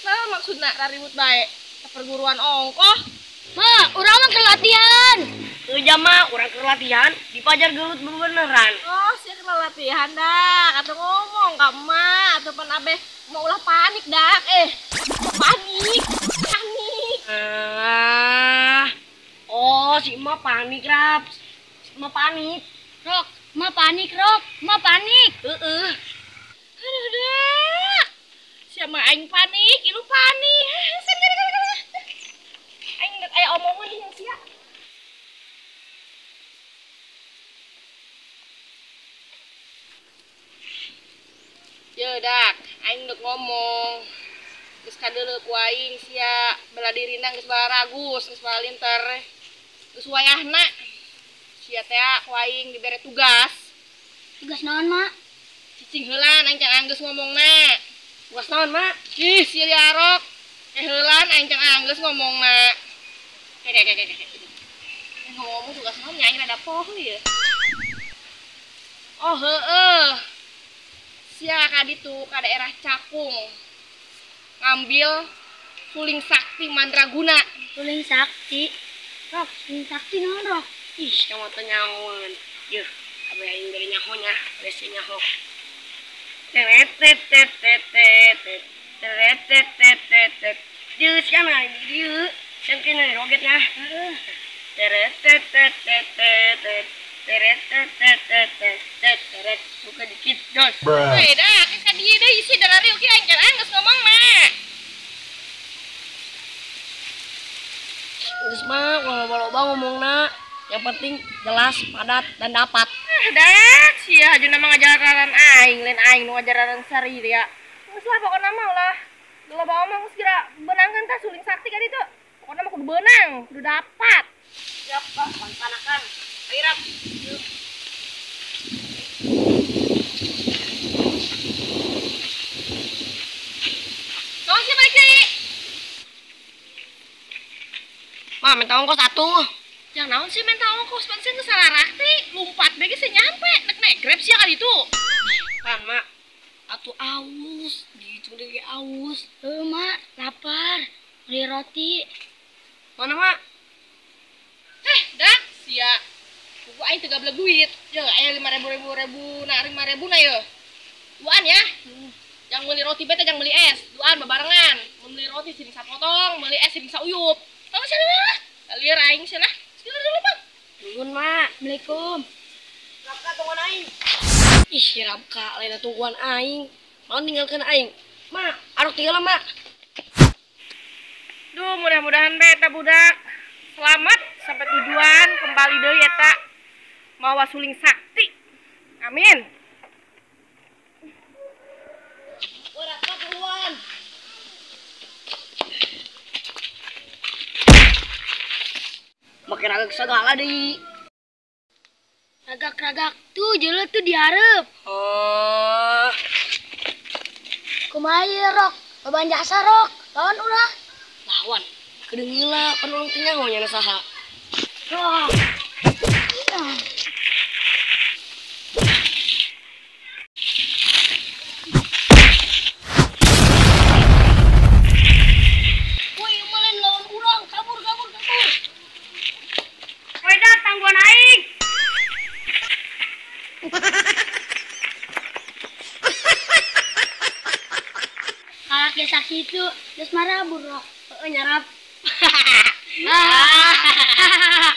Nah maksudnya ribut baik ke perguruan ongkoh. Ma, urang mah ke latihan. Kerja mah orang ke latihan dipajar gelut beneran. Oh sih kena latihan dak. Atau ngomong kak ma atau pan abeh mau ulah panik dak. Panik. Oh si emak panik rap. Si emak panik. Rok, ma panik, Rok. Ma panik. Aduh dak. Siapa aing panik, ilu panik. Aing nggak kayak omongan dia sia. Ya dak, aing udah ngomong. Geus kadeuleu ku aing sia, bela dirina geus baragus, geus balinter. Geus wayahna. Sia teh ku aing dibere tugas. Tugas naon, Ma? Cicing heulan aing can anggeus ngomongna. Tugas naon mak? Ih, si Liarok. Heulan aing can anggeus ngomongna. Ngomong tugas naon nya aing rada poho ya. Oh, heueuh. Sia ka ditu ka daerah Cakung. Ngambil suling sakti mandraguna. Suling sakti. Rok, suling sakti naon, Rok? Ih, kamu teh nyahoan. Yeuh, abah aing bere nyahonya, rese nyaho. Deus kan aing dieu. Sangkeun rogetna. Buka dikit, dos. Weh dah, ka dieu deui isi dalari oke aing can anggeus ngomongna. Geus mah loba-loba ngomongna. Yang penting jelas, padat, dan dapat. Dah, sia aja nama ngajaran aing, lain aing nu ngajaran sari ya. Geus lah pokona mah ulah. Loba omong geus kira beunangkeun tah suling sakti ka ditu. Pokona mah kudu beunang, kudu dapat. Siap, Pak. Panakan. Ayo, Rap. Tolong sih balik deui. Ma, minta ongkos satu. Yang naon sih minta ongkos pensiun ke Salarakti, lompat bege sih nyampe, nek grab sih kali itu. Kan, Mak. Atuh aus, gitu deh aus. Ma, lapar. Beli roti. Mana, Mak? Dak, sia. Buku aing teu gablek duit. Ya, aya 5.000 nah 5.000 na ye. Duaan ya. Yang beli roti bete jangan beli es. Duaan babarengan. Beli roti sini sapotong, beli es sini sauyup. Tahu sih lah. Kalian aing sih lah. Sila dulu, Bang. Nuhun, Mak. Assalamualaikum. Rabka tungguan aing. Ih, Rabka lain tungguan aing. Mau tinggalkan aing. Mak, arok tinggal, Mak. Duh, mudah-mudahan beta budak selamat sampai tujuan kembali deui eta mawa suling sakti. Amin. Rabka keluar. Makin agak segala deui. Ragak-ragak tuh jeuleuh tuh dihareup. Oh. Kumaha ieu, Rok? Beban jasa, Rok. Lawan ulah. Lawan. Kedengeula kan urang teh nyaho nya saha. Rok. Woi, malen lawan urang, kabur. Woi, dak tangguhan aing. Kalau ke saksi itu, geus marabur, Rok. Nyarap. Ah.